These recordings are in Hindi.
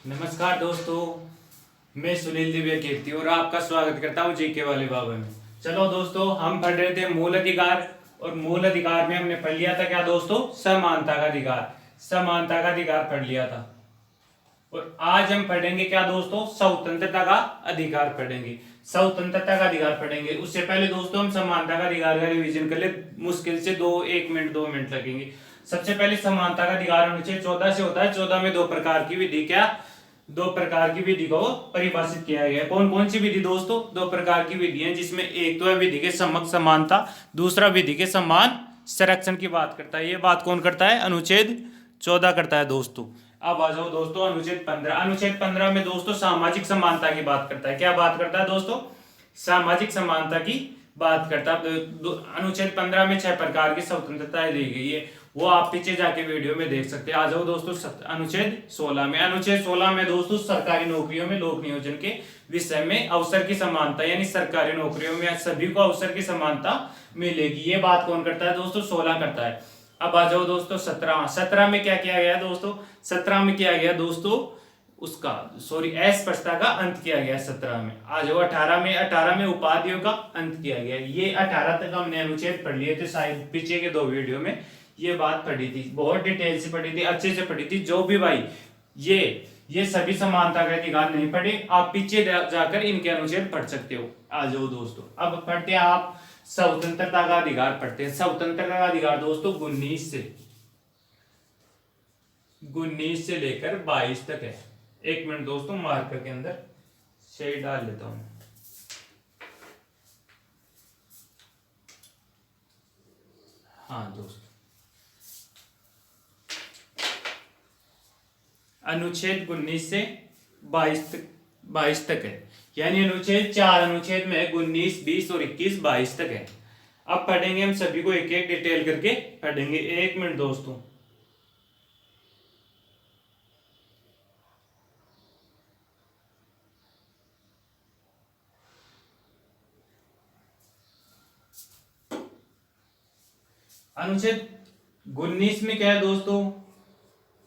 नमस्कार दोस्तों, मैं सुनील दिव्या कीर्ति और आपका स्वागत करता हूं जीके वाले बाबा में। चलो दोस्तों, हम पढ़ रहे थे मूल अधिकार और मूल अधिकार में हमने पढ़ लिया था क्या दोस्तों? समानता का अधिकार। समानता का अधिकार पढ़ लिया था और आज हम पढ़ेंगे क्या दोस्तों? स्वतंत्रता का अधिकार पढ़ेंगे। स्वतंत्रता का अधिकार पढ़ेंगे। उससे पहले दोस्तों हम समानता का अधिकार का रिवीजन कर ले। मुश्किल से 1 मिनट 2 मिनट लगेंगे। सबसे पहले समानता का अधिकार अनुच्छेद 14 से होता है। 14 में दो प्रकार की विधि दो प्रकार की विधि को परिभाषित किया गया है। कौन कौन सी विधि दोस्तों? दो प्रकार की विधि है, जिसमें एक तो है विधि के समक्ष समानता, दूसरा विधि के समान संरक्षण की बात करता है। ये बात कौन करता है? अनुच्छेद 14 करता है दोस्तों। अब आ जाओ दोस्तों अनुच्छेद 15। अनुच्छेद 15 में दोस्तों सामाजिक समानता की बात करता है। क्या बात करता है दोस्तों? सामाजिक समानता की बात करता है। अनुच्छेद 15 में 6 प्रकार की स्वतंत्रताएं दी गई है, वो आप पीछे जाके वीडियो में देख सकते हैं। आ जाओ दोस्तों अनुच्छेद 16 में। अनुच्छेद 16 में दोस्तों सरकारी नौकरियों में लोक नियोजन के विषय में अवसर की समानता, यानी सरकारी नौकरियों में सभी को अवसर की समानता मिलेगी। ये बात कौन करता है दोस्तों? 16 करता है। अब आ जाओ दोस्तों 17 में क्या किया गया दोस्तों? 17 में किया गया दोस्तों अस्पृश्यता का अंत किया गया। 17 में आ जाओ 18 में उपाधियों का अंत किया गया। ये 18 तक हमने अनुच्छेद पढ़ लिए थे, शायद पीछे के 2 वीडियो में ये बात पढ़ी थी, बहुत डिटेल से पढ़ी थी, अच्छे से पढ़ी थी। जो भी भाई ये सभी समानता का अधिकार नहीं पढ़े, आप पीछे जाकर इनके अनुच्छेद पढ़ सकते हो। आ जाओ दोस्तों, अब पढ़ते हैं आप स्वतंत्रता का अधिकार पढ़ते हैं। स्वतंत्रता का अधिकार दोस्तों 19 से लेकर 22 तक है। 1 मिनट दोस्तों, मार्कर के अंदर शेड डाल लेता हूं। हाँ दोस्तों, अनुच्छेद 19 से 22 तक है, यानी अनुच्छेद 4 अनुच्छेद में 19, 20 और 21, 22 तक है। अब पढ़ेंगे हम सभी को एक एक डिटेल करके पढ़ेंगे। 1 मिनट दोस्तों। अनुच्छेद 19 में क्या है दोस्तों?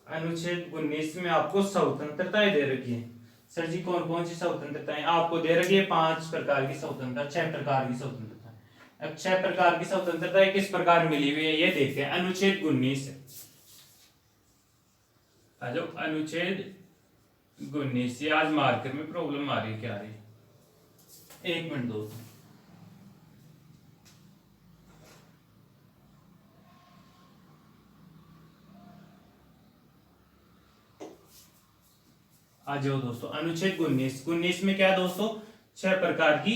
अनुच्छेद 19 में आपको स्वतंत्रताएं दे रखी है। सर जी कौन कौन सी स्वतंत्रताएं आपको दे रखी है? 5 प्रकार की स्वतंत्रता, 6 प्रकार की स्वतंत्रता। अब 6 प्रकार की स्वतंत्रताएं किस प्रकार मिली हुई है ये देखते हैं। अनुच्छेद 19 आ जाओ। अनुच्छेद 19, ये आज मार्कर में प्रॉब्लम आ रही है, क्या आ रही है? 1 मिनट दोस्तों। आ जाओ दोस्तों, अनुच्छेद 19 में क्या है दोस्तों? 6 प्रकार की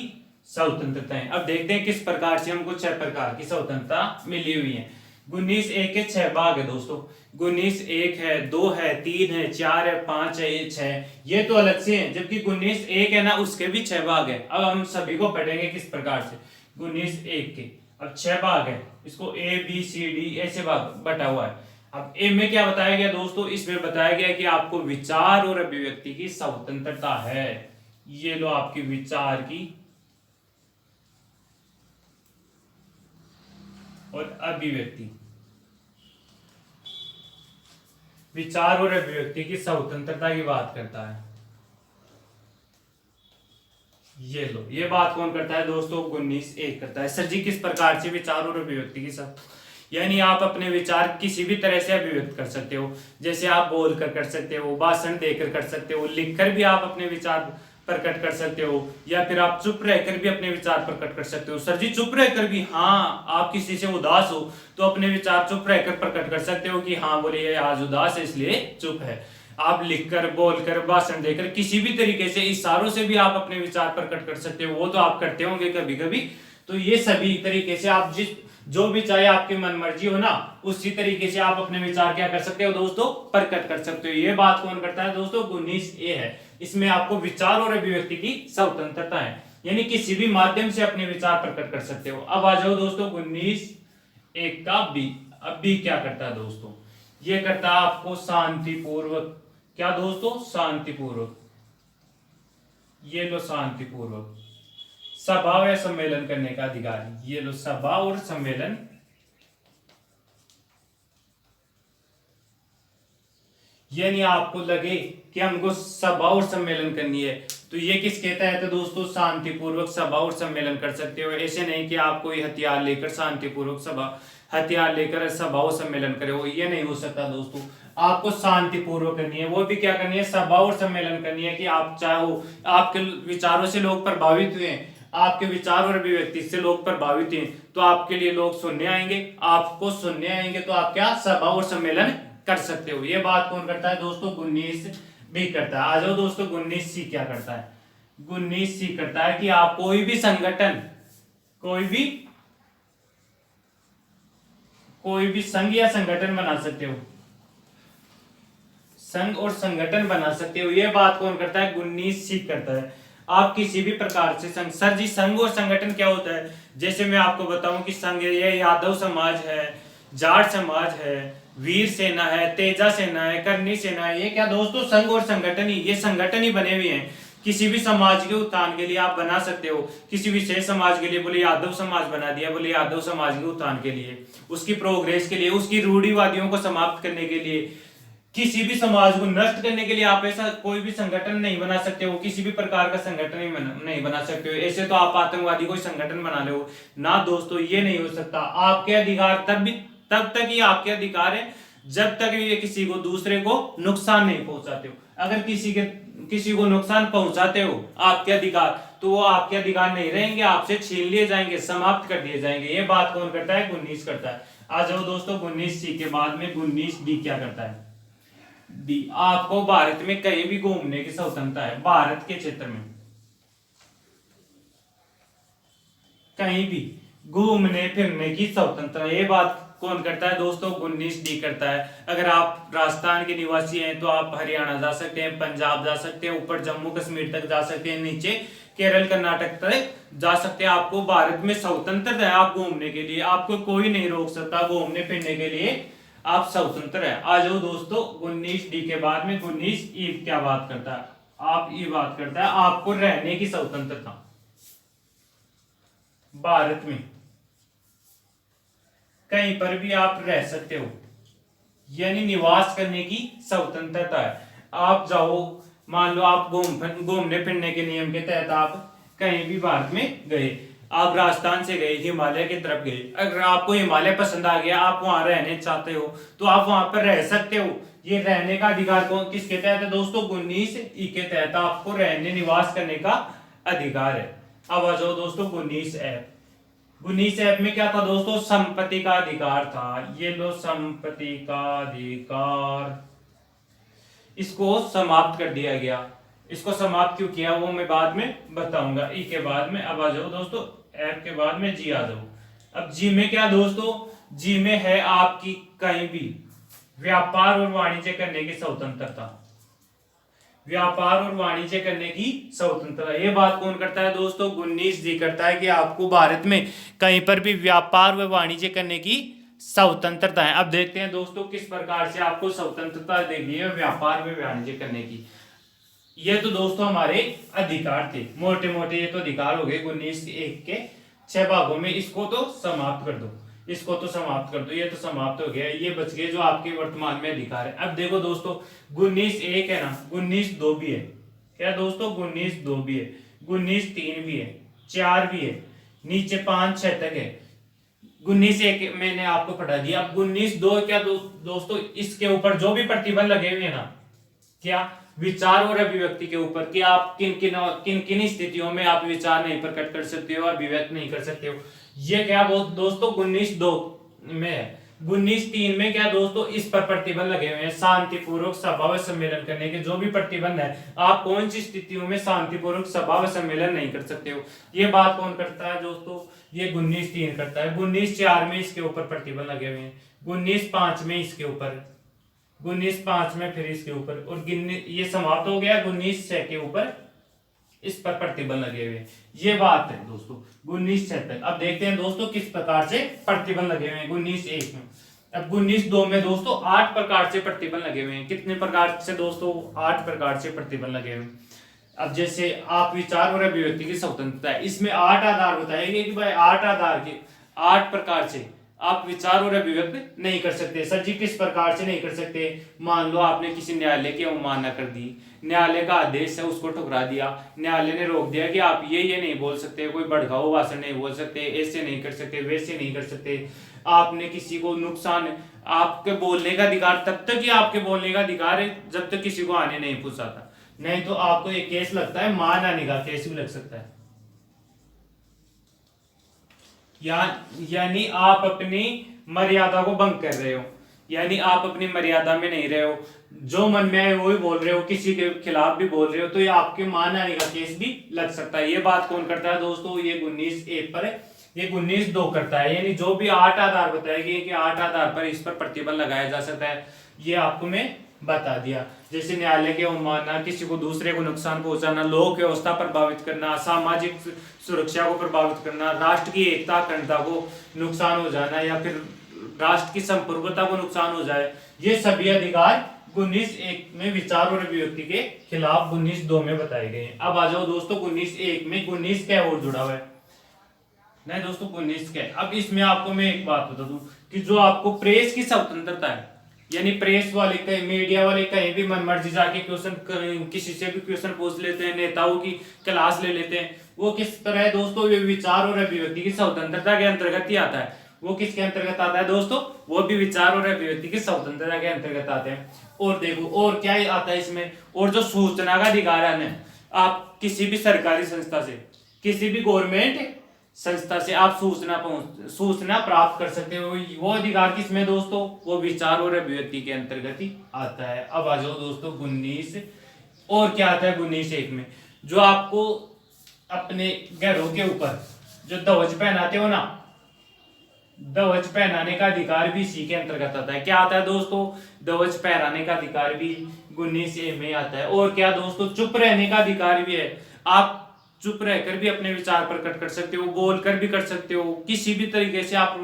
स्वतंत्रताएं। अब देखते हैं किस प्रकार से हमको 6 प्रकार की स्वतंत्रता मिली हुई है। 19 एक के 6 भाग है दोस्तों। 19 1 है, 2 है, 3 है, 4 है, 5 है, ये 6 ये तो अलग से है, जबकि 19 1 है ना, उसके भी 6 भाग है। अब हम सभी को पढ़ेंगे किस प्रकार से। 19 1 के अब 6 भाग है, इसको ABCD ऐसे भाग बटा हुआ है। अब ए में क्या बताया गया दोस्तों? इसमें बताया गया कि आपको विचार और अभिव्यक्ति की स्वतंत्रता है। ये लो आपकी विचार की और अभिव्यक्ति, विचार और अभिव्यक्ति की स्वतंत्रता की बात करता है। ये लो, ये बात कौन करता है दोस्तों? 19 1 करता है। सर जी किस प्रकार से विचार और अभिव्यक्ति की सब, यानी आप अपने विचार किसी भी तरह से अभिव्यक्त कर सकते हो। जैसे आप बोल कर सकते हो, भाषण देकर कर सकते हो, लिखकर भी आप अपने विचार प्रकट कर सकते हो, या फिर आप चुप रहकर भी अपने विचार प्रकट कर सकते हो। सर जी चुप रहकर भी? हाँ, आप किसी से उदास हो तो अपने विचार चुप रहकर प्रकट कर सकते हो कि हाँ बोले ये आज उदास है इसलिए चुप है। आप लिखकर, बोलकर, भाषण देकर, किसी भी तरीके से, इशारों से भी आप अपने विचार प्रकट कर सकते हो। वो तो आप करते होंगे कभी कभी। तो ये सभी तरीके से आप जो भी चाहे आपकी मन मर्जी हो ना, उसी तरीके से आप अपने विचार क्या कर सकते हो दोस्तों? प्रकट कर सकते हो। ये बात कौन करता है दोस्तों? 19 ए है। इसमें आपको विचार और अभिव्यक्ति की स्वतंत्रता है, यानी किसी भी माध्यम से अपने विचार प्रकट कर सकते हो। अब आ जाओ दोस्तों 19 एक का बी। अब बी क्या करता है दोस्तों? ये करता है आपको शांतिपूर्वक, क्या दोस्तों? शांतिपूर्वक। ये लो शांतिपूर्वक सभा या सम्मेलन करने का अधिकार। ये लो सभा और सम्मेलन, यानी आपको लगे कि हमको सभा और सम्मेलन करनी है, तो ये किसके तहत है दोस्तों, शांतिपूर्वक सभा और सम्मेलन कर सकते हो। ऐसे नहीं कि आप कोई हथियार लेकर शांतिपूर्वक हथियार लेकर सभा और सम्मेलन करे हो, ये नहीं हो सकता दोस्तों। आपको शांतिपूर्वक करनी है, वो भी क्या करनी है, सभा और सम्मेलन करनी है। कि आप चाहो, आपके विचारों से लोग प्रभावित हुए हैं, आपके विचार और अभिव्यक्ति से लोग प्रभावित हैं, तो आपके लिए लोग सुनने आएंगे, आपको सुनने आएंगे, तो आप क्या सभा और सम्मेलन कर सकते हो। ये बात कौन करता है दोस्तों, 19 भी करता है। आ जाओ दोस्तों, 19C क्या करता है। 19C करता है कि आप कोई भी संघ या संगठन बना सकते हो, संघ और संगठन बना सकते हो। ये बात कौन करता है, 19C करता है। आप किसी भी प्रकार से संघ, सर जी संघ और संगठन क्या होता है, जैसे मैं आपको बताऊं कि संघ ये यादव समाज है, जाट समाज है, वीर सेना है, तेजा सेना है, करनी सेना है, ये क्या दोस्तों संघ और संगठन ही, ये संगठन ही बने हुए हैं। किसी भी समाज के उत्थान के लिए आप बना सकते हो। किसी विशेष समाज के लिए बोले यादव समाज बना दिया, बोले यादव समाज के उत्थान के लिए, उसकी प्रोग्रेस के लिए, उसकी रूढ़िवादियों को समाप्त करने के लिए, किसी भी समाज को नष्ट करने के लिए आप ऐसा कोई भी संगठन नहीं बना सकते हो, किसी भी प्रकार का संगठन नहीं बना सकते हो। ऐसे तो आप आतंकवादी कोई संगठन बना लो ना दोस्तों, ये नहीं हो सकता। आपके अधिकार तब तक ही आपके अधिकार है जब तक ये किसी को दूसरे को नुकसान नहीं पहुंचाते हो। अगर किसी को नुकसान पहुंचाते हो आपके अधिकार, तो वो आपके अधिकार नहीं रहेंगे, आपसे छीन लिए जाएंगे, समाप्त कर दिए जाएंगे। ये बात कौन करता है, 19 करता है। आ जाओ दोस्तों, 19C के बाद में 19D क्या करता है। डी, आपको भारत में कहीं भी घूमने की स्वतंत्रता है। भारत के क्षेत्र में कहीं भी घूमने फिरने की स्वतंत्रता, ये बात कौन करता है दोस्तों, 19D करता है। अगर आप राजस्थान के निवासी हैं तो आप हरियाणा जा सकते हैं, पंजाब जा सकते हैं, ऊपर जम्मू कश्मीर तक जा सकते हैं, नीचे केरल कर्नाटक तक जा सकते हैं। आपको भारत में स्वतंत्रता है आप घूमने के लिए, आपको कोई नहीं रोक सकता घूमने फिरने के लिए, आप स्वतंत्र है। आ जाओ दोस्तों, 19D के बाद में 19E क्या बात करता है, आप ये बात करता है आपको रहने की स्वतंत्रता। भारत में कहीं पर भी आप रह सकते हो, यानी निवास करने की स्वतंत्रता है। आप जाओ, मान लो आप घूमने फिरने के नियम के तहत आप कहीं भी भारत में गए, आप राजस्थान से गए, हिमालय की तरफ गए, अगर आपको हिमालय पसंद आ गया, आप वहां रहने चाहते हो, तो आप वहां पर रह सकते हो। ये रहने का अधिकार कौन किसके तहत है दोस्तों, 19E के तहत आपको रहने निवास करने का अधिकार है। अब आ जाओ दोस्तों, 19F में क्या था दोस्तों, संपत्ति का अधिकार था। ये लो, संपत्ति का अधिकार, इसको समाप्त कर दिया गया। इसको समाप्त क्यों किया वो मैं बाद में बताऊंगा। ई के बाद में अब आ जाओ दोस्तों, एफ के बाद में जी आ जाओ। अब जी में क्या दोस्तों, जी में है आपकी कहीं भी व्यापार और वाणिज्य करने की स्वतंत्रता। व्यापार और वाणिज्य करने की स्वतंत्रता, ये बात कौन करता है दोस्तों, 19D करता है कि आपको भारत में कहीं पर भी व्यापार व वाणिज्य करने की स्वतंत्रता है। अब देखते हैं दोस्तों किस प्रकार से आपको स्वतंत्रता देगी है व्यापार व वाणिज्य करने की। ये तो दोस्तों हमारे अधिकार थे, मोटे मोटे ये तो अधिकार हो गए 19A के 6 भागों में। इसको तो समाप्त कर दो, इसको तो समाप्त कर दो, ये तो समाप्त हो गया। ये बच गए जो आपके वर्तमान में अधिकार है। अब देखो दोस्तों, 19(1) है ना, 19(2) भी है। क्या दोस्तों, 19(2) भी है, 19(3) भी है, 4 भी है, नीचे 5 6 तक है। 19(1) मैंने आपको पढ़ा दिया। अब 19(2) क्या दोस्तों, इसके ऊपर जो भी प्रतिबंध लगे हुए हैं ना, क्या विचार और अभिव्यक्ति के ऊपर, कि आप किन किन स्थितियों में आप विचार नहीं प्रकट कर सकते हो, अभिव्यक्त नहीं कर सकते हो। ये क्या दोस्तों 19(2) में है। 19(3) में क्या दोस्तों, इस पर प्रतिबंध लगे हुए हैं, शांतिपूर्वक सभा व सम्मेलन करने के जो भी प्रतिबंध है, आप कौन सी स्थितियों में शांतिपूर्वक सभा व सम्मेलन नहीं कर सकते हो। ये बात कौन करता है दोस्तों, ये 19(3) करता है। 19(4) में इसके ऊपर प्रतिबंध लगे हुए हैं, 19(5) में इसके ऊपर, 19(5) में फिर इसके ऊपर, और ये समाप्त हो गया 19(6) के ऊपर, इस पर प्रतिबंध लगे हुए। ये बात है दोस्तों 19(6) तक। अब देखते हैं दोस्तों किस प्रकार से प्रतिबंध लगे हुए हैं 19(1) में। अब 19(2) में दोस्तों 8 प्रकार से प्रतिबंध लगे हुए हैं। कितने प्रकार से दोस्तों, 8 प्रकार से प्रतिबंध लगे हुए हैं। अब जैसे आप विचार और अभिव्यक्ति की स्वतंत्रता है, इसमें 8 आधार बताएंगे कि भाई 8 आधार के 8 प्रकार से आप विचार और अभिव्यक्त नहीं कर सकते। सर जी किस प्रकार से नहीं कर सकते? मान लो आपने किसी न्यायालय की अवमानना कर दी, न्यायालय का आदेश है उसको ठुकरा दिया, न्यायालय ने रोक दिया कि आप ये नहीं बोल सकते, कोई भड़काऊ भाषण नहीं बोल सकते, ऐसे नहीं कर सकते, वैसे नहीं कर सकते। आपने किसी को नुकसान, आपके बोलने का अधिकार तब तक ही आपके बोलने का अधिकार है जब तक किसी को आने नहीं पहुंचाता, नहीं तो आपको एक केस लगता है, मान आने का केस भी लग सकता है। यानी आप अपनी मर्यादा को भंग कर रहे हो, यानी आप अपनी मर्यादा में नहीं रहे हो, जो मन में आए वो ही बोल रहे हो, किसी के खिलाफ भी बोल रहे हो, तो ये आपके मान आने का केस भी लग सकता है। ये बात कौन करता है दोस्तों? ये 19(1) पर है, ये 19(2) करता है। यानी जो भी 8 आधार बताए गए कि 8 आधार पर इस पर प्रतिबंध लगाया जा सकता है, ये आपको मैं बता दिया। जैसे न्यायालय की अवमानना, किसी को दूसरे को नुकसान पहुंचाना, लोक व्यवस्था प्रभावित करना, सामाजिक सुरक्षा को प्रभावित करना, राष्ट्र की एकता अखंडता को नुकसान हो जाना, या फिर राष्ट्र की संप्रभुता को नुकसान हो जाए, ये सभी अधिकार 19(1) में विचार और अभिव्यक्ति के खिलाफ 19(2) में बताए गए हैं। अब आ जाओ दोस्तों 19(1) में 19 क्या और जुड़ा हुआ है? नहीं दोस्तों 19 क्या है? अब इसमें आपको मैं एक बात बता दूं कि जो आपको प्रेस की स्वतंत्रता है, यानी प्रेस वाले कहीं, मीडिया वाले कहीं भी मन मर्जी जाके क्वेश्चन, किसी से भी क्वेश्चन पूछ लेते हैं, नेताओं की क्लास ले लेते हैं, वो किस तरह है दोस्तों? ये विचार और अभिव्यक्ति की स्वतंत्रता के अंतर्गत ही आता है। वो किसके अंतर्गत आता है दोस्तों? वो भी विचार और अभिव्यक्ति की स्वतंत्रता के अंतर्गत आते हैं। और देखो और क्या आता है इसमें, और जो सूचना का अधिकार है, आप किसी भी सरकारी संस्था से, किसी भी गवर्नमेंट संस्था से आप सूचना प्राप्त कर सकते हो, वो अधिकार किसमें दोस्तों? वो विचार और अभिव्यक्ति के अंतर्गत ही आता है। अब आ जाओ दोस्तों 19 और क्या आता है 19(1) में, जो आपको अपने घरों के ऊपर जो ध्वज पहनाते हो ना, ध्वज पहनाने का अधिकार भी इसी के अंतर्गत आता है। क्या आता है दोस्तों? ध्वज पहनाने का अधिकार भी 19(a) में आता है। और क्या दोस्तों? चुप रहने का अधिकार भी है। आप चुप रहकर भी अपने विचार प्रकट कर सकते हो, बोलकर भी कर सकते हो, किसी भी तरीके से आप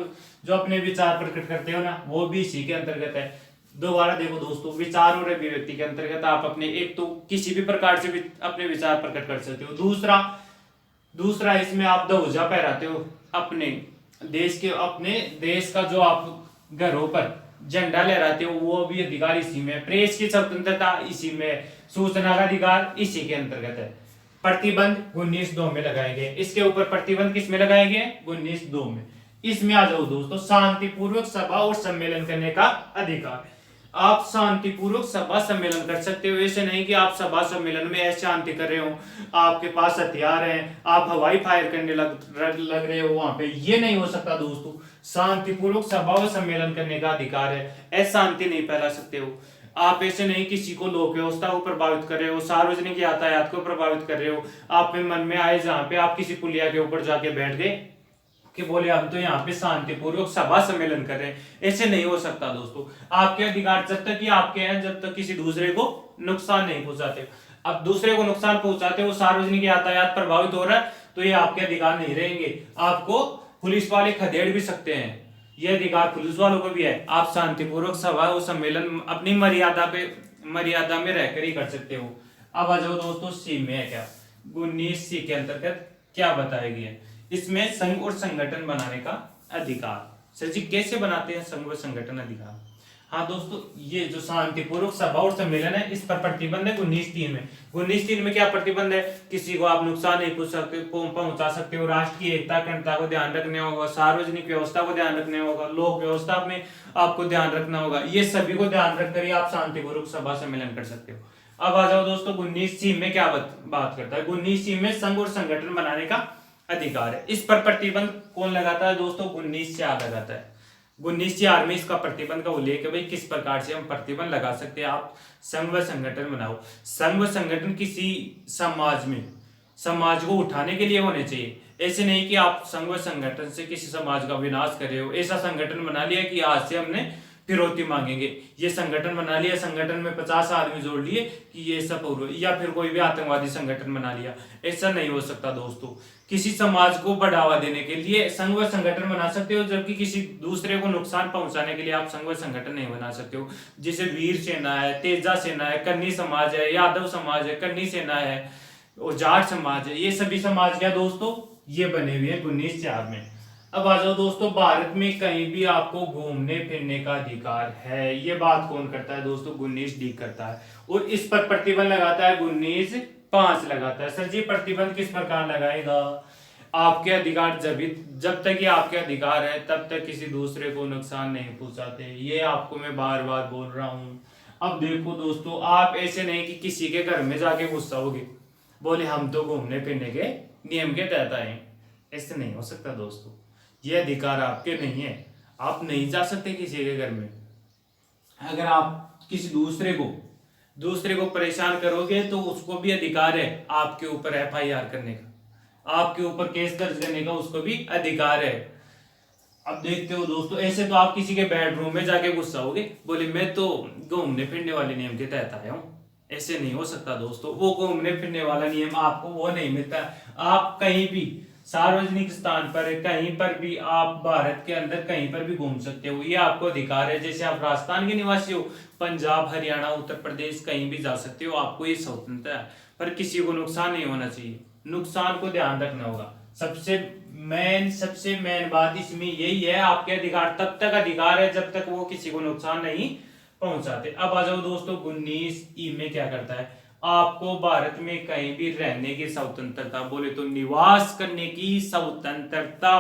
जो अपने विचार प्रकट करते हो ना, वो भी इसी के अंतर्गत है। दोबारा देखो दोस्तों, विचार और अभिव्यक्ति के अंतर्गत आप अपने एक तो किसी भी प्रकार से भी अपने विचार प्रकट कर सकते हो। दूसरा इसमें आप ध्वजा फहराते हो अपने देश के, अपने देश का जो आप घरों पर झंडा लहराते हो, वो भी अधिकार इसी में। प्रेस की स्वतंत्रता इसी में, सूचना का अधिकार इसी के अंतर्गत है। प्रतिबंध 19(2) में लगाए गए। इसके ऊपर प्रतिबंध किस में लगाए गए? 19(2) में। इसमें आ जाओ दोस्तों, शांतिपूर्वक सभा और सम्मेलन करने का अधिकार। आप शांतिपूर्वक सभा सम्मेलन कर सकते हो, ऐसे नहीं कि आप सभा सम्मेलन में ऐसे शांति कर रहे हो, आपके पास हथियार हैं, आप हवाई फायर करने लग रहे हो वहां पे, ये नहीं हो सकता दोस्तों। शांतिपूर्वक सभा और सम्मेलन करने का अधिकार है, ऐसे शांति नहीं फैला सकते हो आप। ऐसे नहीं किसी को लोक व्यवस्था को प्रभावित कर रहे हो, सार्वजनिक यातायात को प्रभावित कर रहे हो, आप में मन में आए जहां पे आप किसी पुलिया के ऊपर जाके बैठ गए कि बोले हम तो यहाँ पे शांतिपूर्वक सभा सम्मेलन कर रहे हैं, ऐसे नहीं हो सकता दोस्तों। आपके अधिकार जब तक ही आपके हैं जब तक किसी दूसरे को नुकसान नहीं पहुंचाते। अब दूसरे को नुकसान पहुंचाते हो, सार्वजनिक यातायात प्रभावित हो रहा है, तो ये आपके अधिकार नहीं रहेंगे। आपको पुलिस वाले खदेड़ भी सकते हैं, ये अधिकार पुलिस वालों को भी है। आप शांतिपूर्वक सभा और सम्मेलन अपनी मर्यादा में रहकर ही कर सकते हो। अब आ जाओ दोस्तों सी में है क्या, 19(c) के अंतर्गत क्या बताया गया है? इसमें संघ और संगठन बनाने का अधिकार। सर जी कैसे बनाते हैं संघ व संगठन अधिकार? हाँ दोस्तों, ये जो शांतिपूर्वक सभा और सम्मेलन है, इस पर प्रतिबंध है 19(3) में। 19(3) में क्या प्रतिबंध है? किसी को आप नुकसान नहीं पहुंचा सकते हो, राष्ट्र की एकता अखंडता को ध्यान रखने होगा, सार्वजनिक व्यवस्था को ध्यान रखने होगा, लोक व्यवस्था में आपको ध्यान रखना होगा, ये सभी को ध्यान रखकर ही आप शांतिपूर्वक सभा सम्मेलन कर सकते हो। अब आ जाओ दोस्तों 19(c) में क्या बात करता है? 19(c) में संघ और संगठन बनाने का अधिकार है। इस पर प्रतिबंध कौन लगाता है दोस्तों? 19(4) लगाता है। 19(4) में इसका प्रतिबंध का उल्लेख है, भाई किस प्रकार से हम प्रतिबंध लगा सकते हैं। आप संघ व संगठन बनाओ। संघ व संगठन किसी समाज को उठाने के लिए होने चाहिए, ऐसे नहीं कि आप संघ व संगठन से किसी समाज का विनाश कर रहे हो। ऐसा संगठन बना लिया कि आज से हमने फिरौती मांगेंगे, ये संगठन बना लिया, संगठन में 50 आदमी जोड़ लिए कि ये सब, या फिर कोई भी आतंकवादी संगठन बना लिया, ऐसा नहीं हो सकता दोस्तों। किसी समाज को बढ़ावा देने के लिए संघ व संगठन बना सकते हो, जबकि किसी दूसरे को नुकसान पहुंचाने के लिए आप संघ व संगठन नहीं बना सकते हो। जैसे वीर सेना है, तेजा सेना है, कन्नी समाज है, यादव समाज है, कन्नी सेना है और जाट समाज है, ये सभी समाज क्या दोस्तों ये बने हुए हैं 19(4) में। अब आ जाओ दोस्तों, भारत में कहीं भी आपको घूमने फिरने का अधिकार है। ये बात कौन करता है दोस्तों? 19D करता है। और इस पर प्रतिबंध लगाता है 19(5) लगाता है। सर जी प्रतिबंध किस प्रकार लगाएगा? आपके अधिकार जब तक ये आपके अधिकार है तब तक किसी दूसरे को नुकसान नहीं पहुंचाते। ये आपको मैं बार बार बोल रहा हूं। अब देखो दोस्तों, आप ऐसे नहीं कि किसी के घर में जाके गुस्सा होगे, बोले हम तो घूमने फिरने के नियम के तहत आए। ऐसे नहीं हो सकता दोस्तों, ये अधिकार आपके नहीं है। आप नहीं जा सकते किसी के घर में। अगर आप किसी दूसरे को परेशान करोगे तो उसको भी अधिकार है आपके ऊपर FIR करने का, आपके ऊपर केस दर्ज करने का उसको भी अधिकार है। अब देखते हो दोस्तों, ऐसे तो आप किसी के बेडरूम में जाके गुस्सा होगे, बोले मैं तो घूमने फिरने वाले नियम के तहत आया हूँ। ऐसे नहीं हो सकता दोस्तों, वो घूमने फिरने वाला नियम आपको वो नहीं मिलता। आप कहीं भी सार्वजनिक स्थान पर कहीं पर भी आप भारत के अंदर कहीं पर भी घूम सकते हो, ये आपको अधिकार है। जैसे आप राजस्थान के निवासी हो, पंजाब हरियाणा उत्तर प्रदेश कहीं भी जा सकते हो, आपको ये स्वतंत्रता है। पर किसी को नुकसान नहीं होना चाहिए, नुकसान को ध्यान रखना होगा। सबसे मेन बात इसमें यही है, आपके अधिकार तब तक अधिकार है जब तक वो किसी को नुकसान नहीं पहुंचाते। अब आ जाओ दोस्तों, 19E में क्या करता है? आपको भारत में कहीं भी रहने की स्वतंत्रता, बोले तो निवास करने की स्वतंत्रता।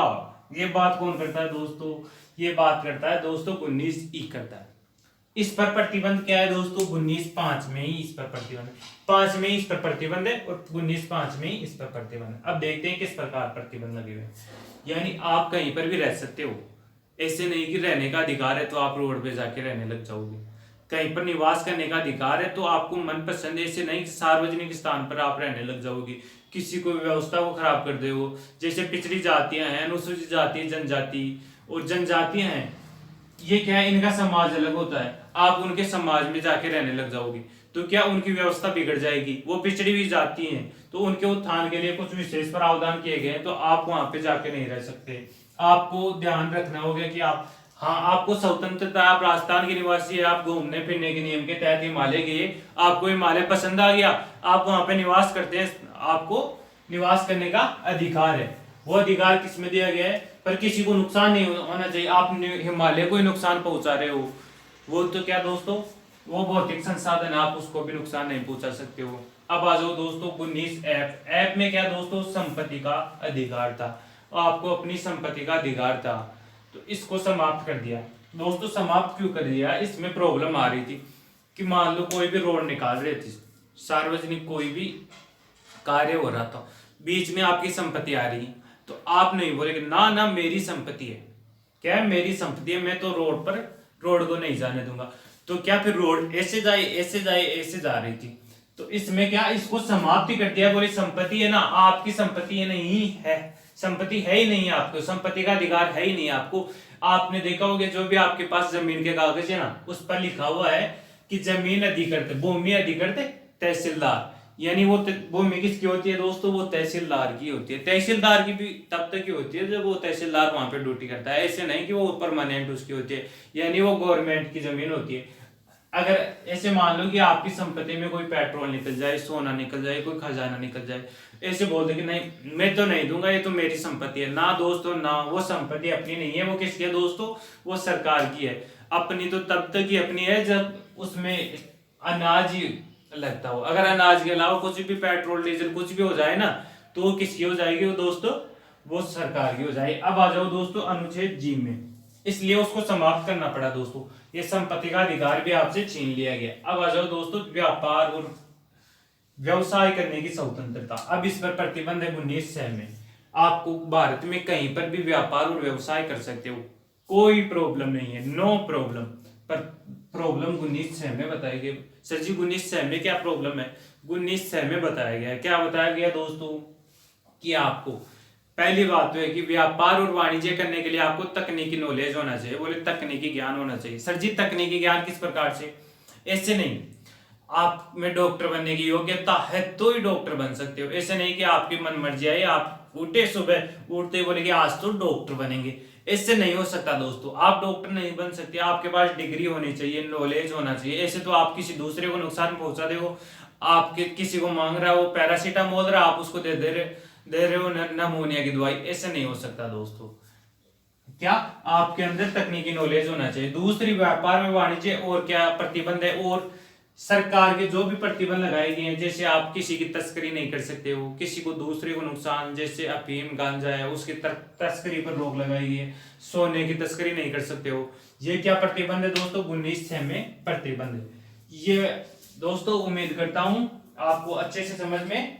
ये बात कौन करता है दोस्तों? ये बात करता है दोस्तों 19E करता है। इस पर प्रतिबंध क्या है दोस्तों? 19(5) में ही इस पर प्रतिबंध, 5 में इस पर प्रतिबंध है और 19(5) में ही इस पर प्रतिबंध है। अब देखते हैं किस प्रकार प्रतिबंध लगे हुए। यानी आप कहीं पर भी रह सकते हो, ऐसे नहीं कि रहने का अधिकार है तो आप रोड पे जाके रहने लग जाओगे। कहीं पर निवास करने का अधिकार है तो आपको मनपसंद, ऐसे नहीं सार्वजनिक स्थान पर आप रहने लग जाओगे, किसी को व्यवस्था को खराब कर दे। जैसे पिछड़ी जातियां हैं, अनुसूचित जाति, जनजाति और जनजातियां हैं, ये क्या है, इनका समाज अलग होता है। आप उनके समाज में जाके रहने लग जाओगे तो क्या उनकी व्यवस्था बिगड़ जाएगी। वो पिछड़ी हुई जाती हैं तो उनके उत्थान के लिए कुछ विशेष प्रावधान किए गए हैं, तो आप वहां पे जाके नहीं रह सकते। आपको ध्यान रखना होगा कि आप, हाँ आपको स्वतंत्रता, आप राजस्थान के निवासी है, आप घूमने फिरने के नियम के तहत हिमालय गए, आपको हिमालय पसंद आ गया, आप वहां पे निवास करते हैं, आपको निवास करने का अधिकार है। वो अधिकार किसमें दिया गया है? पर किसी को नुकसान नहीं होना चाहिए। आप हिमालय को ही नुकसान पहुंचा रहे हो, वो तो क्या दोस्तों, वो भौतिक संसाधन, आप उसको भी नुकसान नहीं पहुंचा सकते हो। अब आ जाओ दोस्तों 19F में क्या दोस्तों? संपत्ति का अधिकार था, आपको अपनी संपत्ति का अधिकार था, तो इसको समाप्त कर दिया दोस्तों। समाप्त क्यों कर दिया? इसमें प्रॉब्लम आ रही थी कि मान लो कोई भी रोड निकाल रहे थे, सार्वजनिक कोई भी कार्य हो रहा था, बीच में आपकी संपत्ति आ रही, तो आप नहीं बोलेगे ना ना मेरी संपत्ति है, क्या है मेरी संपत्ति है, मैं तो रोड को नहीं जाने दूंगा। तो क्या फिर रोड ऐसे जाए ऐसे जाए ऐसे जा रही थी, तो इसमें क्या इसको समाप्ति कर दिया, बोले संपत्ति है ना, आपकी संपत्ति है नहीं है, संपत्ति है ही नहीं, आपको संपत्ति का अधिकार है ही नहीं आपको। आपने देखा होगा जो भी आपके पास जमीन के कागज है ना, उस पर लिखा हुआ है कि जमीन अधिकृत, भूमि अधिकृत तहसीलदार, यानी वो भूमि किसकी होती है दोस्तों? वो तहसीलदार की होती है। तहसीलदार की भी तब तक की होती है जब वो तहसीलदार वहां पे ड्यूटी करता है, ऐसे नहीं कि वो परमानेंट उसकी होती है, यानी वो गवर्नमेंट की जमीन होती है। अगर ऐसे मान लो कि आपकी संपत्ति में कोई पेट्रोल निकल जाए, सोना निकल जाए, कोई खजाना निकल जाए, ऐसे बोल दे कि नहीं मैं तो नहीं दूंगा, ये तो मेरी संपत्ति है, ना दोस्तों ना, वो संपत्ति अपनी नहीं है, वो किसकी है दोस्तों? वो सरकार की है। अपनी तो तब तक ही अपनी है जब उसमें अनाज लगता हो, अगर अनाज के अलावा कुछ भी पेट्रोल डीजल कुछ भी हो जाए ना, तो वो किसकी हो जाएगी? वो दोस्तों वो सरकार की हो जाएगी। अब आ जाओ दोस्तों अनुच्छेद G में, इसलिए उसको समाप्त करना पड़ा दोस्तों, ये संपत्ति का अधिकार भी आपसे छीन लिया गया। अब आ जाओ दोस्तों व्यापार और व्यवसाय करने की स्वतंत्रता। अब इस पर प्रतिबंध है 19(6) में, आपको भारत में कहीं पर भी व्यापार और व्यवसाय कर सकते हो, कोई प्रॉब्लम नहीं है, नो प्रॉब्लम। पर प्रॉब्लम 19(6) में बताई गई। सर जी 19(6) में क्या प्रॉब्लम है? 19(6) में बताया गया, क्या बताया गया दोस्तों? कि आपको पहली बात तो है कि व्यापार और वाणिज्य करने के लिए आपको तकनीकी नॉलेज होना चाहिए, बोले तकनीकी ज्ञान होना चाहिए। सर जी तकनीकी ज्ञान किस प्रकार से? ऐसे नहीं आप में डॉक्टर बनने की योग्यता है तो ही डॉक्टर बन सकते हो, ऐसे नहीं कि आपकी मन मर्जी आई, आप उठे सुबह उठते बोले कि आज तो डॉक्टर बनेंगे, इससे नहीं हो सकता दोस्तों। आप डॉक्टर नहीं बन सकते, आपके पास डिग्री होनी चाहिए, नॉलेज होना चाहिए। ऐसे तो आप किसी दूसरे को नुकसान पहुंचा दे हो, आपके किसी को मांग रहा हो पैरासीटामोल रहा, आप उसको दे रहे हो नमूनिया की दवाई, ऐसे नहीं हो सकता दोस्तों। क्या आपके अंदर तकनीकी नॉलेज होना चाहिए। दूसरी, व्यापार में वाणिज्य और क्या प्रतिबंध है, और सरकार के जो भी प्रतिबंध लगाए गए हैं, जैसे आप किसी की तस्करी नहीं कर सकते हो, किसी को दूसरे को नुकसान, जैसे अफीम गांजा है उसकी तस्करी पर रोक लगाई गई है, सोने की तस्करी नहीं कर सकते हो। ये क्या प्रतिबंध है दोस्तों, 19(6) में प्रतिबंध है। ये दोस्तों उम्मीद करता हूं आपको अच्छे से समझ में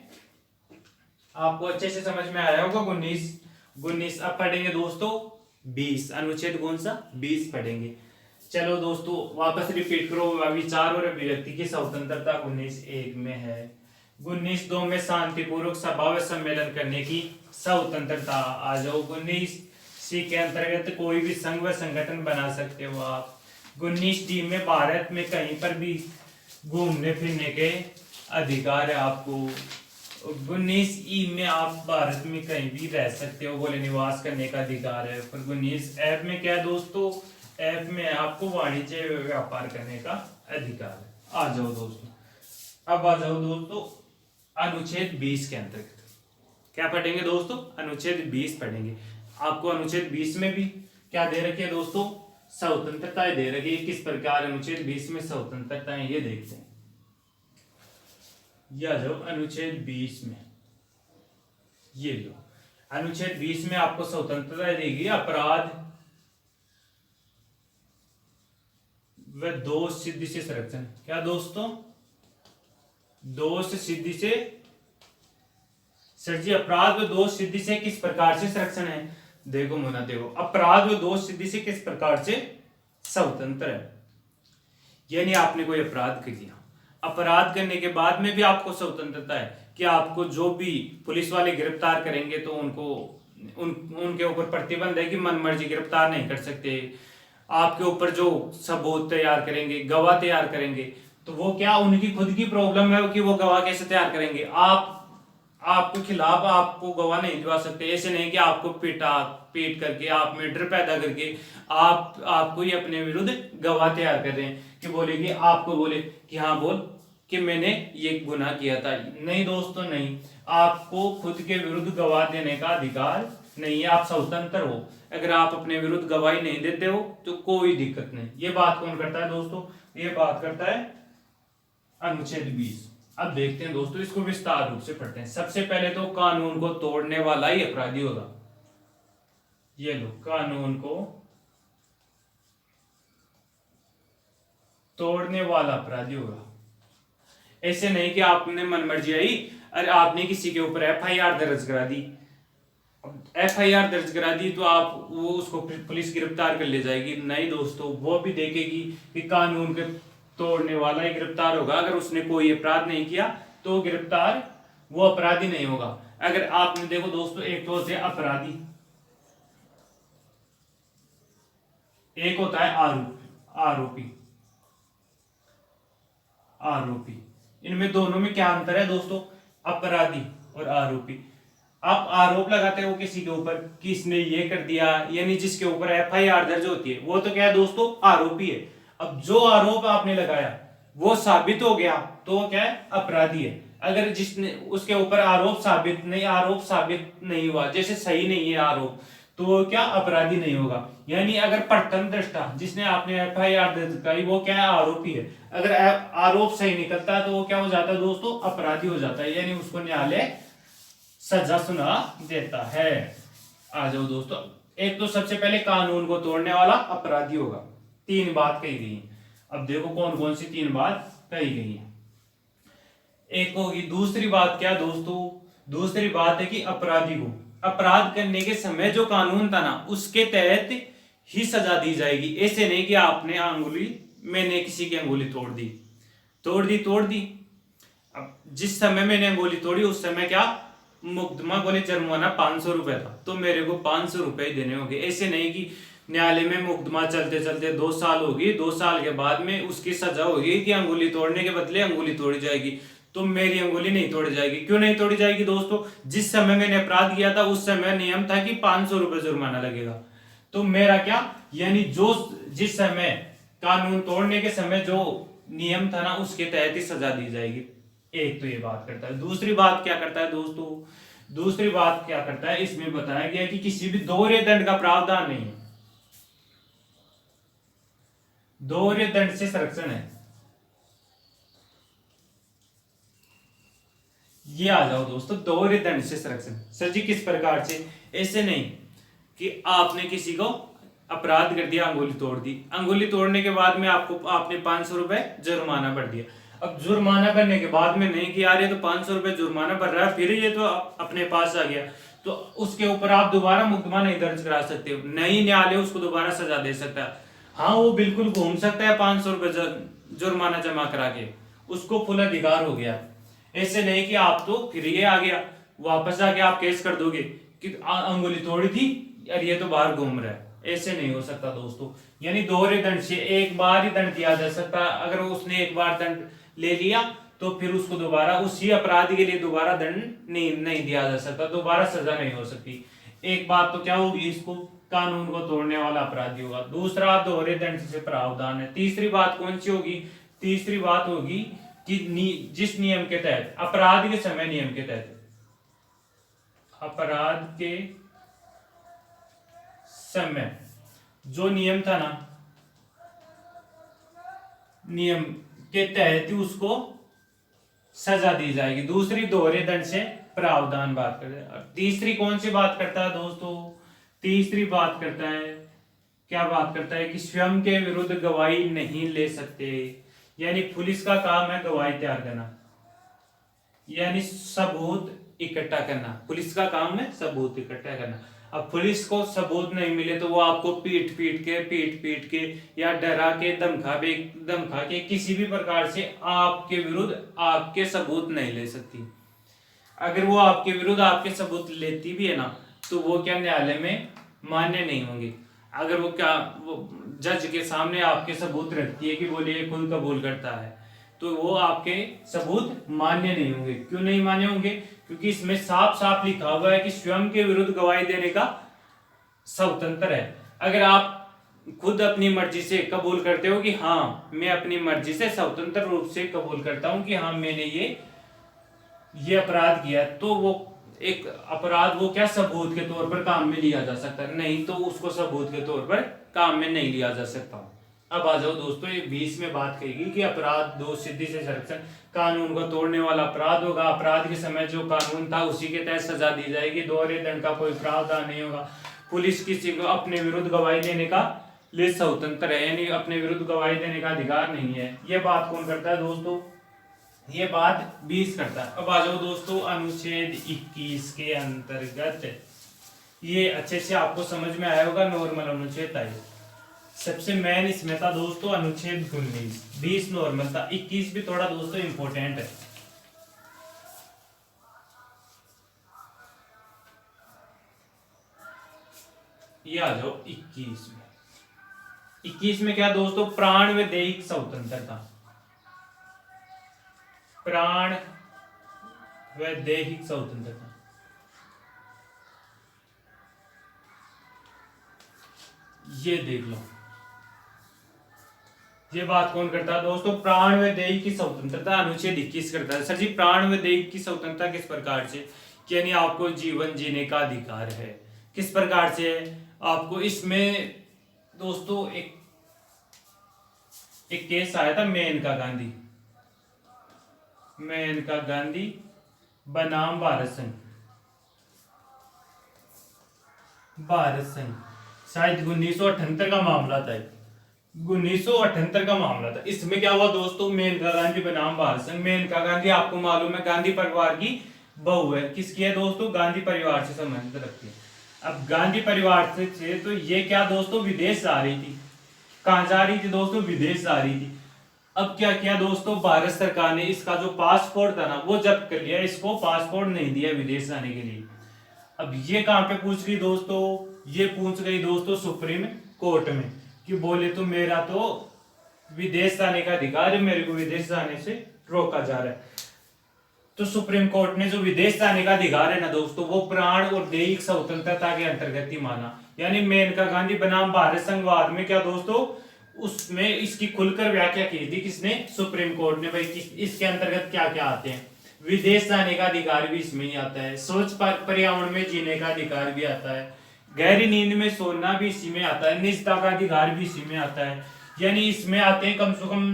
आया होगा। 19 अब पढ़ेंगे दोस्तों 20, अनुच्छेद कौन सा, 20 पढ़ेंगे। चलो दोस्तों वापस रिपीट करो, विचार और अभिव्यक्ति की स्वतंत्रता 19(1) में है। 19(2) में शांतिपूर्वक सभा व सम्मेलन करने की स्वतंत्रता। आ जाओ 19(C) के अंतर्गत कोई भी संघ व संगठन बना सकते हो आप। 19(D) में भारत में कहीं पर भी घूमने फिरने के अधिकार है आपको। 19(E) में आप भारत में कहीं भी रह सकते हो, बोले निवास करने का अधिकार है। पर 19(F) में क्या है दोस्तों, F में आपको वाणिज्य व्यापार करने का अधिकार है। आ जाओ दोस्तों, अब आ जाओ दोस्तों अनुच्छेद 20 के अंतर्गत क्या पढ़ेंगे दोस्तों, अनुच्छेद 20 पढ़ेंगे। आपको अनुच्छेद 20 में भी क्या दे रखी है दोस्तों, स्वतंत्रताएं दे रखी है। किस प्रकार अनुच्छेद 20 में स्वतंत्रताएं, ये देखते हैं। या जो अनुच्छेद 20 में ये लो, अनुच्छेद 20 में आपको स्वतंत्रता देगी अपराध व दोष सिद्धि से संरक्षण। क्या दोस्तों, दोष सिद्धि से सर जी, अपराध व दोष सिद्धि से किस प्रकार से संरक्षण है। देखो मुन्ना, देखो अपराध व दोष सिद्धि से किस प्रकार से स्वतंत्र है। यानी आपने कोई अपराध कर दिया, अपराध करने के बाद में भी आपको स्वतंत्रता है कि आपको जो भी पुलिस वाले गिरफ्तार करेंगे तो उनके ऊपर प्रतिबंध है कि मन मर्जी गिरफ्तार नहीं कर सकते। आपके ऊपर जो सबूत तैयार करेंगे, गवाह तैयार करेंगे, तो वो क्या उनकी खुद की प्रॉब्लम है कि वो गवाह कैसे तैयार करेंगे। आपके खिलाफ आपको गवाह नहीं दिवा सकते। ऐसे नहीं कि आपको पीट करके, आप में डर पैदा करके आपको ही अपने विरुद्ध गवाह तैयार कर रहे हैं कि बोले कि आपको बोले कि हाँ बोल कि मैंने ये गुनाह किया था। नहीं दोस्तों, नहीं, आपको खुद के विरुद्ध गवाह देने का अधिकार नहीं है। आप स्वतंत्र हो। अगर आप अपने विरुद्ध गवाही नहीं देते हो तो कोई दिक्कत नहीं। ये बात कौन करता है दोस्तों, ये बात करता है अनुच्छेद 20। अब देखते हैं दोस्तों, इसको विस्तार रूप से पढ़ते हैं। सबसे पहले तो कानून को तोड़ने वाला ही अपराधी होगा। ये लो, कानून को तोड़ने वाला अपराधी होगा। ऐसे नहीं कि आपने मनमर्जी आई, अरे आपने किसी के ऊपर FIR दर्ज करा दी। FIR दर्ज करा दी तो आप वो उसको पुलिस गिरफ्तार कर ले जाएगी। नहीं दोस्तों, वो भी देखेगी कि कानून के तोड़ने वाला ही गिरफ्तार होगा। अगर उसने कोई अपराध नहीं किया तो गिरफ्तार वो अपराधी नहीं होगा। अगर आपने देखो दोस्तों, एक तो होते हैं अपराधी, एक होता है आरोपी। इनमें दोनों में क्या अंतर है दोस्तों, अपराधी और आरोपी। आप आरोप लगाते हो किसी के ऊपर कि इसने ये कर दिया, यानी जिसके ऊपर FIR दर्ज होती है वो तो क्या है दोस्तों, आरोपी है। अब जो आरोप आपने लगाया वो साबित हो गया तो क्या है, अपराधी है। अगर जिसने उसके ऊपर आरोप साबित नहीं हुआ, जैसे सही नहीं है आरोप, तो वो क्या अपराधी नहीं होगा। यानी अगर प्रथम दृष्टा जिसने आपने FIR दर्ज कराई वो क्या है, आरोपी है। अगर आरोप सही निकलता है तो वो क्या हो जाता है दोस्तों, अपराधी हो जाता है। यानी उसको न्यायालय सजा सुना देता है। आ जाओ दोस्तों, एक तो सबसे पहले कानून को तोड़ने वाला अपराधी होगा। 3 बात कही गई है। अब देखो कौन कौन सी 3 बात कही गई है। एक होगी, दूसरी बात क्या दोस्तों, दूसरी बात है कि अपराधी को अपराध करने के समय जो कानून था ना उसके तहत ही सजा दी जाएगी। ऐसे नहीं कि मैंने किसी की अंगुली तोड़ दी। अब जिस समय मैंने अंगुली तोड़ी उस समय क्या मुकदमा बोले जुर्माना 500 रुपए था, तो मेरे को 500 रुपए ही देने होंगे। ऐसे नहीं कि न्यायालय में मुकदमा चलते चलते 2 साल होगी, 2 साल के बाद में उसकी सजा होगी कि अंगुली तोड़ने के बदले अंगुली तोड़ी जाएगी, तो मेरी अंगुली नहीं तोड़ी जाएगी। क्यों नहीं तोड़ी जाएगी दोस्तों, जिस समय मैंने अपराध किया था उस समय नियम था कि 500 रुपए जुर्माना लगेगा। तो मेरा क्या, यानी जिस समय कानून तोड़ने के समय जो नियम था ना उसके तहत ही सजा दी जाएगी। एक तो ये बात करता है। दूसरी बात क्या करता है दोस्तों, इसमें बताया गया कि किसी भी दोहरे दंड का प्रावधान नहीं है। दोहरे दंड से संरक्षण है। ये आ जाओ दोस्तों, दोहरे दंड से संरक्षण। सर जी किस प्रकार से? ऐसे नहीं कि आपने किसी को अपराध कर दिया, अंगुली तोड़ दी, अंगुली तोड़ने के बाद में आपने 500 रुपए जुर्माना भर दिया। अब जुर्माना भरने के बाद में नहीं कि यार ये तो 500 रुपए जुर्माना भर रहा है, फिर ये तो अपने पास आ गया, तो उसके ऊपर आप दोबारा मुकदमा नहीं दर्ज करा सकते हो, नहीं न्यायालय उसको दोबारा सजा दे सकता है। हाँ वो बिल्कुल घूम सकता है 500 रुपए जुर्माना जमा करा के, उसको फुल अधिकार हो गया। ऐसे नहीं कि आप तो फिर ये आ गया, वापस आके आप केस कर दोगे कि अंगुली तोड़ी थी और ये तो बाहर घूम रहा है। ऐसे नहीं हो सकता दोस्तों। यानी दोहरे दंड से एक बार ही दंड दिया जा सकता। अगर उसने एक बार दंड ले लिया तो फिर उसको दोबारा उसी अपराध के लिए दोबारा दंड नहीं दिया जा सकता, दोबारा सजा नहीं हो सकती। एक बात तो क्या होगी, इसको कानून को तोड़ने वाला अपराधी होगा। दूसरा दोहरे दंड से प्रावधान है। तीसरी बात कौन सी होगी? तीसरी बात होगी कि जिस नियम के तहत अपराध के समय, नियम के तहत अपराध के समय जो नियम था ना, नियम के तहत ही उसको सजा दी जाएगी। दूसरी दोहरे दंड से प्रावधान बात करते हैं। और तीसरी कौन सी बात करता है दोस्तों? तीसरी बात करता है, क्या बात करता है कि स्वयं के विरुद्ध गवाही नहीं ले सकते। यानी पुलिस का काम है गवाही तैयार करना, यानी सबूत इकट्ठा करना। पुलिस का काम है सबूत इकट्ठा करना। अब पुलिस को सबूत नहीं मिले तो वो आपको पीट पीट के या डरा के धमका के किसी भी प्रकार से आपके विरुद्ध आपके सबूत नहीं ले सकती। अगर वो आपके विरुद्ध आपके सबूत लेती भी है ना, तो वो क्या न्यायालय में मान्य नहीं होंगे। अगर वो जज के सामने आपके सबूत रखती है कि बोलिए खुद कबूल करता है, तो वो आपके सबूत मान्य नहीं होंगे। क्यों नहीं मान्य होंगे? क्योंकि इसमें साफ साफ लिखा हुआ है कि स्वयं के विरुद्ध गवाही देने का स्वतंत्र है। अगर आप खुद अपनी मर्जी से कबूल करते हो कि हाँ मैं अपनी मर्जी से स्वतंत्र रूप से कबूल करता हूं कि हाँ मैंने ये अपराध किया, तो वो एक अपराध वो क्या सबूत के तौर पर काम में लिया जा सकता है, नहीं तो उसको सबूत के तौर पर काम में नहीं लिया जा सकता। अब आ जाओ दोस्तों, ये 20 में बात कहेगी कि अपराध दोष सिद्धि से संरक्षण, कानून को तोड़ने वाला अपराध होगा। अपराध के समय जो कानून था उसी के तहत सजा दी जाएगी। दोहरे दंड का कोई प्रावधान नहीं होगा। पुलिस किसी को अपने विरुद्ध गवाही देने का लिए स्वतंत्र है, यानी अपने विरुद्ध गवाही देने का अधिकार नहीं है। ये बात कौन करता है दोस्तों? ये बात 20 करता है। अब आ जाओ दोस्तों अनुच्छेद 21 के अंतर्गत, ये अच्छे से आपको समझ में आया होगा। नॉर्मल अनुच्छेद था, सबसे मेन इसमें था दोस्तों अनुच्छेद 19। 20 नॉर्मल था, 21 भी थोड़ा दोस्तों इंपॉर्टेंट है। ये आ जाओ 21 में। 21 में क्या दोस्तों? प्राण व दैहिक स्वतंत्रता। प्राण व दैहिक स्वतंत्रता, ये देख लो। ये बात कौन करता है दोस्तों? प्राण व दैहिक की स्वतंत्रता अनुच्छेद 21 करता है। सर जी प्राण व दैहिक की स्वतंत्रता किस प्रकार से? यानी आपको जीवन जीने का अधिकार है। किस प्रकार से? आपको इसमें दोस्तों एक केस आया था मेनका गांधी बनाम भारत संघ, शायद 1978 का मामला था। 1978 का मामला था। इसमें क्या हुआ दोस्तों? मेनका गांधी बनाम भारत संघ। मेनका गांधी आपको मालूम है गांधी परिवार की बहू है। किसकी है दोस्तों? गांधी परिवार से संबंधित रखती है। अब गांधी परिवार से तो ये क्या दोस्तों विदेश जा रही थी। कहां जा रही थी दोस्तों? विदेश जा रही थी। अब क्या किया दोस्तों? भारत सरकार ने इसका जो पासपोर्ट था ना वो जब्त कर लिया, इसको पासपोर्ट नहीं दिया विदेश जाने के लिए। अब ये कहां पे पूछ गई दोस्तों? ये पूछ गई दोस्तों सुप्रीम कोर्ट में कि बोले तो मेरा तो विदेश जाने का अधिकार है, मेरे को विदेश जाने से रोका जा रहा है। तो सुप्रीम कोर्ट ने जो विदेश जाने का अधिकार है ना दोस्तों, वो प्राण और दैहिक स्वतंत्रता के अंतर्गत ही माना। यानी मेनका गांधी बनाम भारत संघवाद में क्या दोस्तों, उसमें इसकी खुलकर व्याख्या की थी किसने? सुप्रीम कोर्ट ने। भाई इसके अंतर्गत क्या क्या आते हैं? विदेश जाने का अधिकार भी इसमें ही आता है, स्वच्छ पर्यावरण में जीने का अधिकार भी आता है, गहरी नींद में सोना भी इसी में आता है, निजता का अधिकार भी इसी में आता है, यानी इसमें आते हैं कम से कम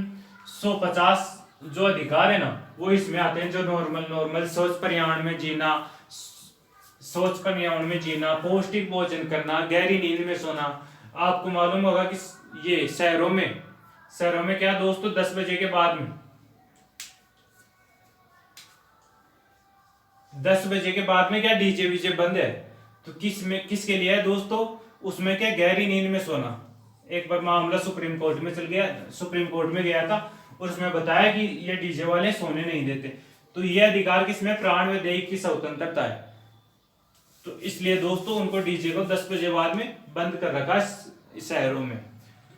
150 जो अधिकार है ना, वो इसमें आते हैं, जो नॉर्मल स्वच्छ पर्यावरण में जीना, स्वच्छ पर्यावरण में जीना, पौष्टिक भोजन करना, गहरी नींद में सोना। आपको मालूम होगा कि ये शहरों में क्या दोस्तों, 10 बजे के बाद में 10 बजे के बाद में क्या डीजे वीजे बंद है। तो किसके लिए है दोस्तों, उसमें क्या गहरी नींद में सोना। एक बार मामला सुप्रीम कोर्ट में गया था, और उसमें बताया कि ये डीजे वाले सोने नहीं देते। तो ये अधिकार किसमें, प्राण व देह की स्वतंत्रता है। तो इसलिए दोस्तों उनको डीजे को 10 बजे बाद में बंद कर रखा है शहरों में।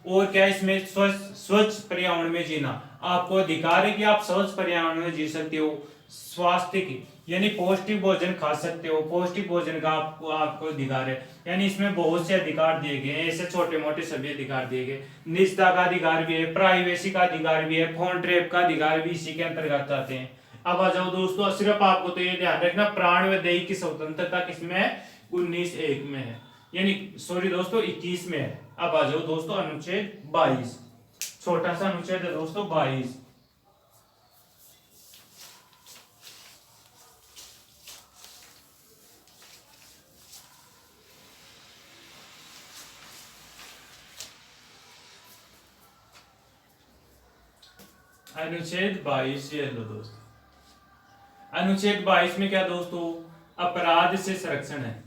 और क्या इसमें स्वच्छ पर्यावरण में जीना, आपको अधिकार है कि आप स्वच्छ पर्यावरण में जी सकते हो। स्वास्थ्य की यानी पौष्टिक भोजन खा सकते हो, पौष्टिक भोजन का आपको अधिकार है। यानी इसमें बहुत से अधिकार दिए गए हैं, ऐसे छोटे मोटे सभी अधिकार दिए गए। निजता का अधिकार भी है, प्राइवेसी का अधिकार भी है, फोन ट्रैप का अधिकार भी इसी के अंतर्गत आते हैं। अब आ जाओ दोस्तों, सिर्फ आपको तो ये ध्यान रखना, प्राण व देह की स्वतंत्रता किसमें है, 19(1) में है, यानी सॉरी दोस्तों 21 में है। अब आ जाओ दोस्तों अनुच्छेद 22, छोटा सा अनुच्छेद है दोस्तों 22। अनुच्छेद 22 ये लो दोस्तों। अनुच्छेद 22 में क्या दोस्तों, अपराध से संरक्षण है।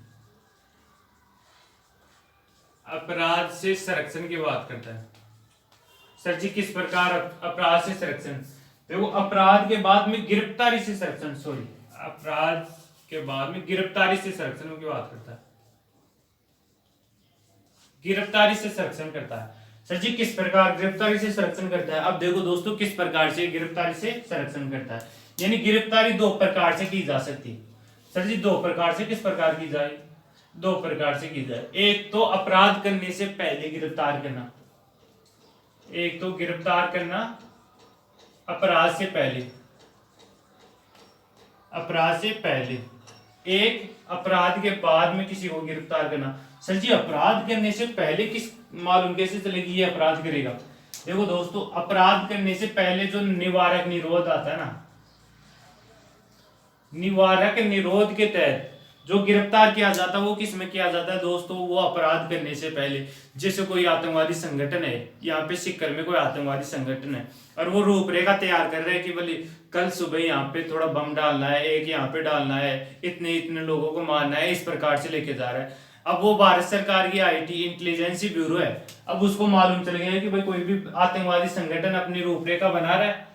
अपराध से संरक्षण की बात करता है। सर जी किस प्रकार अपराध से संरक्षण, देखो अपराध के बाद में गिरफ्तारी से संरक्षण, अपराध के बाद में गिरफ्तारी से संरक्षण की बात करता है। गिरफ्तारी से संरक्षण करता है। सर जी किस प्रकार गिरफ्तारी से संरक्षण करता है, अब देखो दोस्तों किस प्रकार से गिरफ्तारी से संरक्षण करता है। यानी गिरफ्तारी 2 प्रकार से की जा सकती है। सर जी 2 प्रकार से, किस प्रकार की जाए, 2 प्रकार से की जाए। एक तो अपराध करने से पहले गिरफ्तार करना, एक तो गिरफ्तार करना अपराध से पहले, अपराध से पहले, एक अपराध के बाद में किसी को गिरफ्तार करना। सर जी अपराध करने से पहले किस मालूम कैसे चलेगी ये अपराध करेगा, देखो दोस्तों अपराध करने से पहले जो निवारक निरोध आता है ना, निवारक निरोध के तहत जो गिरफ्तार किया जाता है वो किस में किया जाता है दोस्तों, वो अपराध करने से पहले। जैसे कोई आतंकवादी संगठन है, यहाँ पे सिक्कर में कोई आतंकवादी संगठन है और वो रूपरेखा तैयार कर रहे हैं कि बोले कल सुबह यहाँ पे थोड़ा बम डालना है, एक यहाँ पे डालना है, इतने इतने लोगों को मारना है, इस प्रकार से लेके जा रहा है। अब वो भारत सरकार की IT इंटेलिजेंस ब्यूरो है, अब उसको मालूम चल गया कि भाई कोई भी आतंकवादी संगठन अपनी रूपरेखा बना रहा है।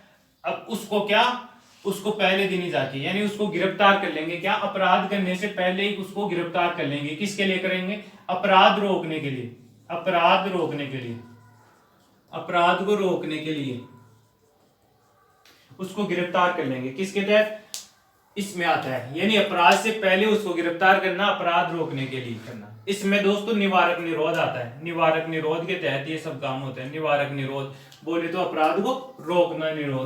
अब उसको क्या, उसको पहले दिन ही जाके यानी उसको गिरफ्तार कर लेंगे, क्या अपराध करने से पहले ही उसको गिरफ्तार कर लेंगे। किसके लिए करेंगे, अपराध रोकने के लिए, अपराध रोकने के लिए, अपराध को रोकने के लिए उसको गिरफ्तार कर लेंगे। किसके तहत, इसमें आता है, यानी अपराध से पहले उसको गिरफ्तार करना, अपराध रोकने के लिए करना। इसमें दोस्तों निवारक निरोध आता है, निवारक निरोध के तहत ये सब काम होते हैं। निवारक निरोध बोले तो अपराध को रोकना निरोध,